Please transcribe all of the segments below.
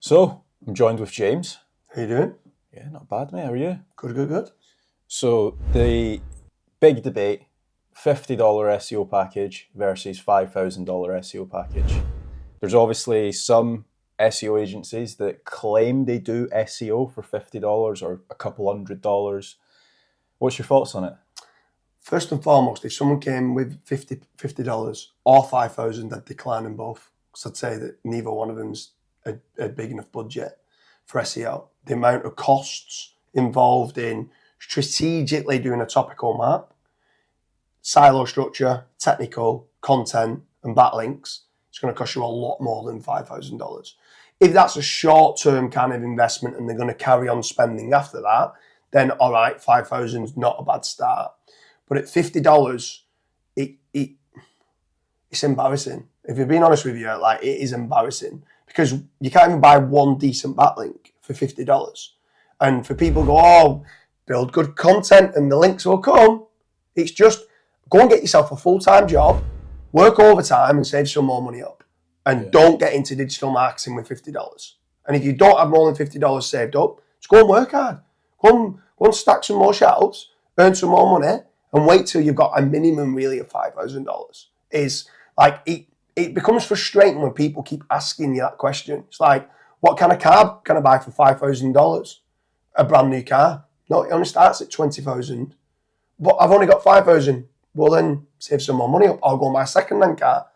So, I'm joined with James. How you doing? Yeah, not bad, mate. How are you? Good. So, the big debate, $50 SEO package versus $5,000 SEO package. There's obviously some SEO agencies that claim they do SEO for $50 or a couple $100. What's your thoughts on it? First and foremost, if someone came with $50 or 5,000, I'd decline them both. Because I'd say that neither one of them's a big enough budget for SEO. The amount of costs involved in strategically doing a topical map, silo structure, technical, content, and backlinks, it's going to cost you a lot more than $5,000. If that's a short-term kind of investment and they're going to carry on spending after that, then all right, 5,000 is not a bad start. But at $50, it's embarrassing. If you're being honest with you, like, it is embarrassing because you can't even buy one decent backlink for $50. And for people to go, oh, build good content and the links will come. It's just go and get yourself a full-time job, work overtime and save some more money up. And don't get into digital marketing with $50. And if you don't have more than $50 saved up, just go and work hard. Go and stack some more shelves, earn some more money, and wait till you've got a minimum really of $5,000. Is like it becomes frustrating when people keep asking you that question. It's like, what kind of car can I buy for $5,000? A brand new car. No, it only starts at 20,000. But I've only got 5,000. Well, then save some more money up. I'll go and buy a second-hand car.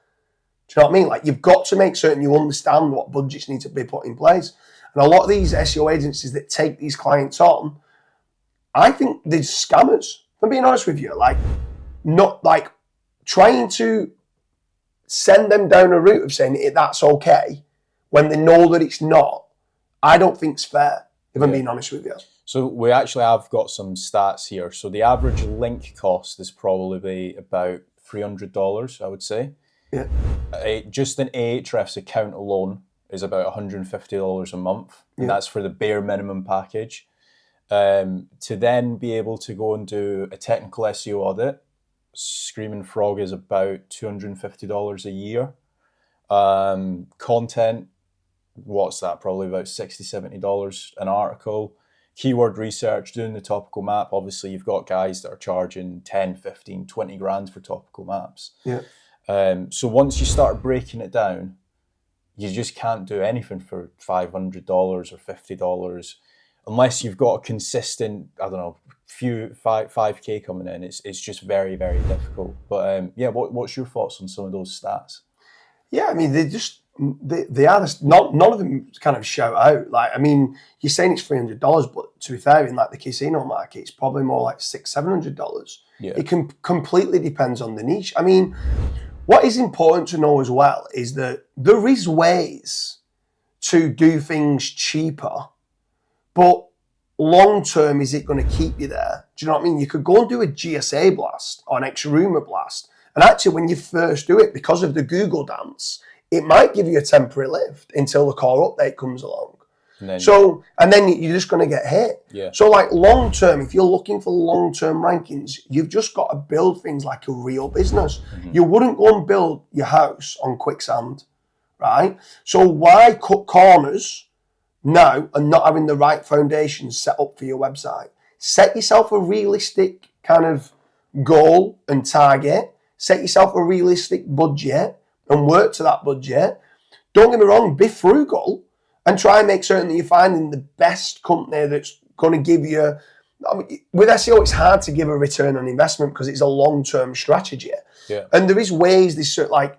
Do you know what I mean? Like, you've got to make certain you understand what budgets need to be put in place. And a lot of these SEO agencies that take these clients on, I think they're scammers. If I'm being honest with you, not trying to send them down a route of saying that's okay when they know that it's not, I don't think it's fair, if I'm being honest with you. So we actually have got some stats here. So the average link cost is probably about $300, I would say. Yeah. Just an Ahrefs account alone is about $150 a month. And that's for the bare minimum package. To then be able to go and do a technical SEO audit, Screaming Frog is about $250 a year. Content, what's that? Probably about $60, $70 an article. Keyword research, doing the topical map. Obviously, you've got guys that are charging 10, 15, 20 grand for topical maps. Yeah. So once you start breaking it down, you just can't do anything for $500 or $50 unless you've got a consistent, I don't know, 5K coming in. It's just very, very difficult. But what's your thoughts on some of those stats? Yeah, I mean, they are none of them kind of shout out. Like, I mean, you're saying it's $300, but to be fair, in like the casino market, it's probably more like $600-700. Yeah. It completely depends on the niche. I mean, what is important to know as well is that there is ways to do things cheaper, but long term, is it going to keep you there? Do you know what I mean? You could go and do a GSA blast or an X-Rumor blast, and actually, when you first do it, because of the Google dance, it might give you a temporary lift until the core update comes along. And then you're just going to get hit. Yeah. So, like, long term, if you're looking for long term rankings, you've just got to build things like a real business. Mm-hmm. You wouldn't go and build your house on quicksand, right? So why cut corners now and not having the right foundations set up for your website? Set yourself a realistic kind of goal and target. Set yourself a realistic budget and work to that budget. Don't get me wrong, be frugal and try and make certain that you're finding the best company that's going to give you... I mean, with SEO, it's hard to give a return on investment because it's a long-term strategy. Yeah. And there is ways, this sort of like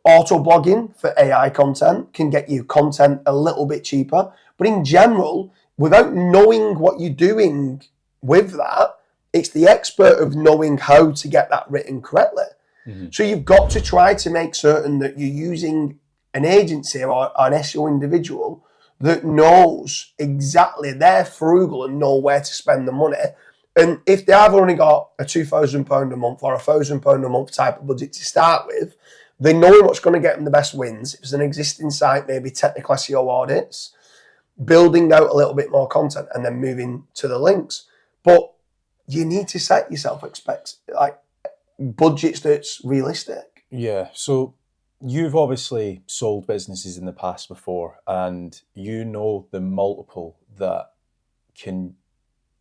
auto-blogging for AI content can get you content a little bit cheaper. But in general, without knowing what you're doing with that, it's the expert of knowing how to get that written correctly. Mm-hmm. So you've got to try to make certain that you're using an agency or an SEO individual that knows exactly, they're frugal and know where to spend the money. And if they have only got a £2,000 a month or £1,000 a month type of budget to start with, they know what's going to get them the best wins. If it's an existing site, maybe technical SEO audits, building out a little bit more content and then moving to the links. But you need to set yourself budgets that's realistic. Yeah. So you've obviously sold businesses in the past before, and you know the multiple that can,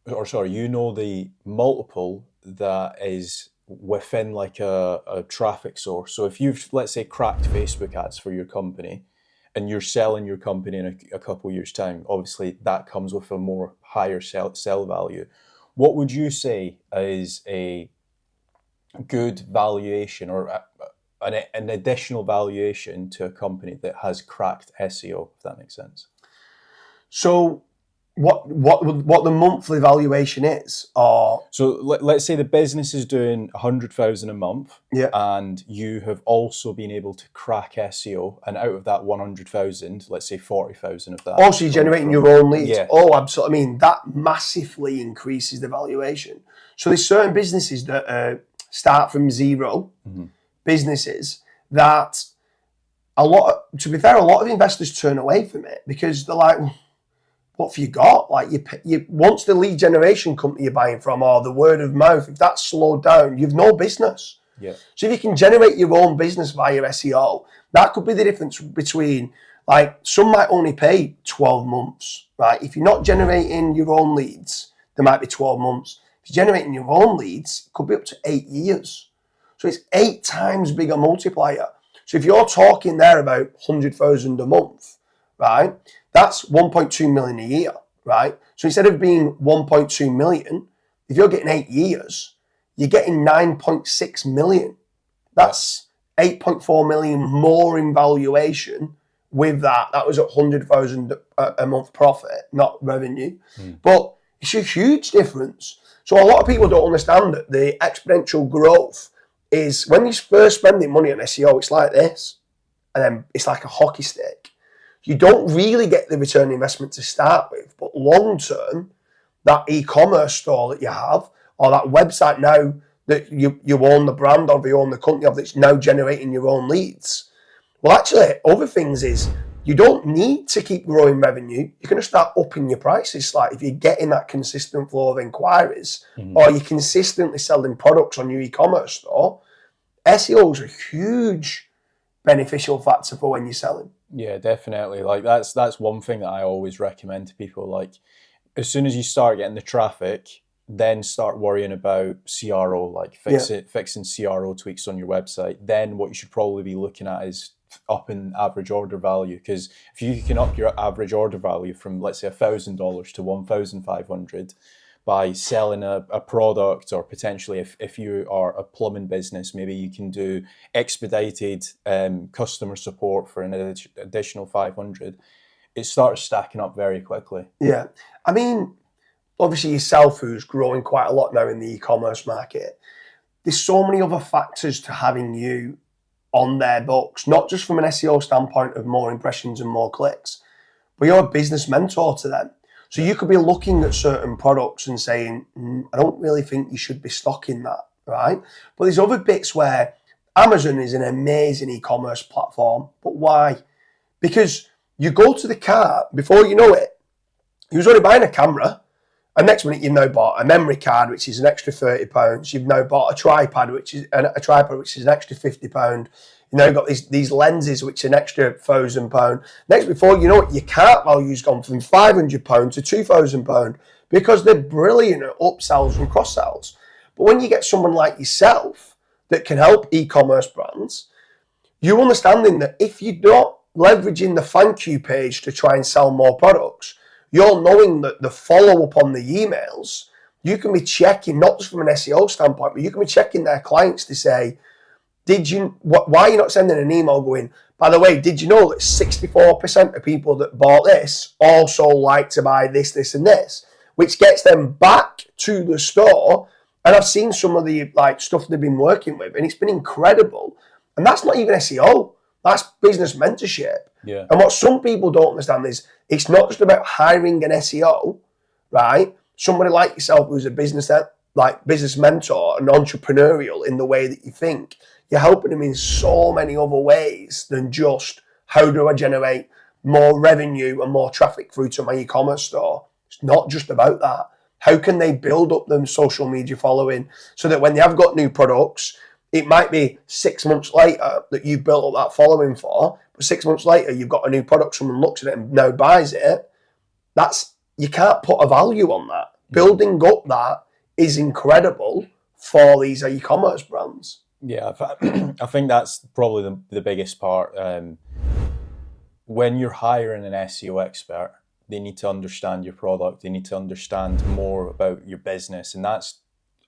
or sorry, you know the multiple that is within like a traffic source. So if you've, let's say, cracked Facebook ads for your company and you're selling your company in a couple of years' time, obviously that comes with a more higher sell value. What would you say is a good valuation or an additional valuation to a company that has cracked SEO, if that makes sense? So what the monthly valuation is, or So let's say the business is doing 100,000 a month, yeah. and you have also been able to crack SEO, and out of that 100,000, let's say 40,000 of that. Also, you're generating your own leads. Yeah. Oh, absolutely. I mean, that massively increases the valuation. So there's certain businesses that start from zero, businesses that to be fair, a lot of investors turn away from it because they're like, what have you got? Like you once the lead generation company you're buying from or the word of mouth, if that's slowed down, you've no business. Yeah. So if you can generate your own business via SEO, that could be the difference between, like, some might only pay 12 months, right? If you're not generating your own leads, there might be 12 months. If you're generating your own leads, it could be up to 8 years. So it's 8 times bigger multiplier. So if you're talking there about 100,000 a month, right? That's 1.2 million a year, right? So instead of being 1.2 million, if you're getting 8 years, you're getting 9.6 million. That's 8.4 million more in valuation with that. That was at 100,000 a month profit, not revenue. But it's a huge difference. So a lot of people don't understand that the exponential growth is when you're first spending money on SEO, it's like this. And then it's like a hockey stick. You don't really get the return on investment to start with, but long term, that e-commerce store that you have, or that website now that you own the brand of, you own the company of, that's now generating your own leads. Well, actually, other things is you don't need to keep growing revenue. You're going to start upping your prices. Like if you're getting that consistent flow of inquiries, or you're consistently selling products on your e-commerce store, SEO is a huge beneficial factor for when you're selling. Yeah, definitely. Like that's one thing that I always recommend to people. Like as soon as you start getting the traffic, then start worrying about CRO, like fixing CRO tweaks on your website. Then what you should probably be looking at is upping average order value, because if you can up your average order value from, let's say, $1,000 to 1,500 by selling a product, or potentially if you are a plumbing business, maybe you can do expedited customer support for an additional 500. It starts stacking up very quickly. Yeah. I mean, obviously yourself, who's growing quite a lot now in the e-commerce market, there's so many other factors to having you on their books, not just from an SEO standpoint of more impressions and more clicks, but you're a business mentor to them. So you could be looking at certain products and saying, I don't really think you should be stocking that, right? But there's other bits where Amazon is an amazing e-commerce platform. But why? Because you go to the cart, before you know it, you was only buying a camera, and next minute you've now bought a memory card, which is an extra £30. You've now bought a tripod, which is an extra £50. You've now got these lenses, which are an extra £1,000. Next, before you know it, your cart value's gone from £500 to £2,000 because they're brilliant at upsells and cross-sells. But when you get someone like yourself that can help e-commerce brands, you're understanding that if you're not leveraging the thank you page to try and sell more products, you're knowing that the follow-up on the emails, you can be checking, not just from an SEO standpoint, but you can be checking their clients to say, why are you not sending an email going, by the way, did you know that 64% of people that bought this also like to buy this, this, and this, which gets them back to the store. And I've seen some of the stuff they've been working with, and it's been incredible. And that's not even SEO. That's business mentorship. Yeah. And what some people don't understand is it's not just about hiring an SEO, right? Somebody like yourself who's a business mentor and entrepreneurial in the way that you think. You're helping them in so many other ways than just how do I generate more revenue and more traffic through to my e-commerce store. It's not just about that. How can they build up them social media following so that when they have got new products, It might be 6 months later that you've built up that following for, but 6 months later you've got a new product, someone looks at it and now buys it. You can't put a value on that. Building up that is incredible for these e-commerce brands. Yeah, I think that's probably the biggest part. When you're hiring an SEO expert, they need to understand your product. They need to understand more about your business. And that's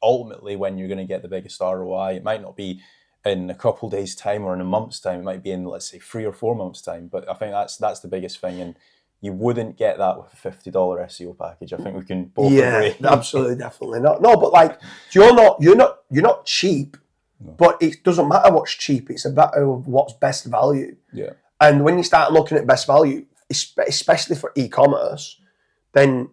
ultimately when you're going to get the biggest ROI. It might not be in a couple of days' time or in a month's time. It might be in, let's say, 3 or 4 months' time. But I think that's the biggest thing. And you wouldn't get that with a $50 SEO package. I think we can both agree. Absolutely, definitely not. No, but like you're not cheap. No. But it doesn't matter what's cheap. It's a matter of what's best value. Yeah. And when you start looking at best value, especially for e-commerce, then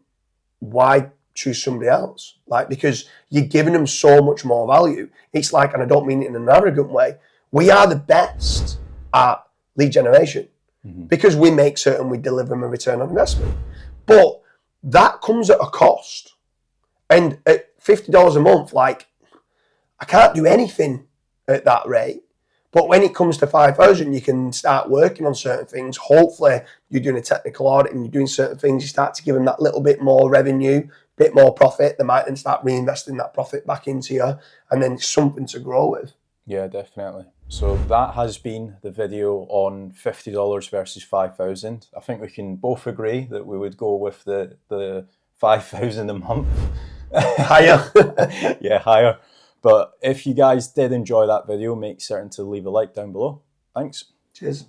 why choose somebody else? Like, because you're giving them so much more value. It's like, and I don't mean it in an arrogant way, we are the best at lead generation because we make certain we deliver them a return on investment. But that comes at a cost. And at $50 a month, like, I can't do anything at that rate. But when it comes to 5,000, you can start working on certain things. Hopefully, you're doing a technical audit and you're doing certain things. You start to give them that little bit more revenue, bit more profit. They might then start reinvesting that profit back into you, and then it's something to grow with. Yeah, definitely. So that has been the video on $50 versus 5,000. I think we can both agree that we would go with the 5,000 a month. Higher. Yeah, higher. But if you guys did enjoy that video, make certain to leave a like down below. Thanks. Cheers.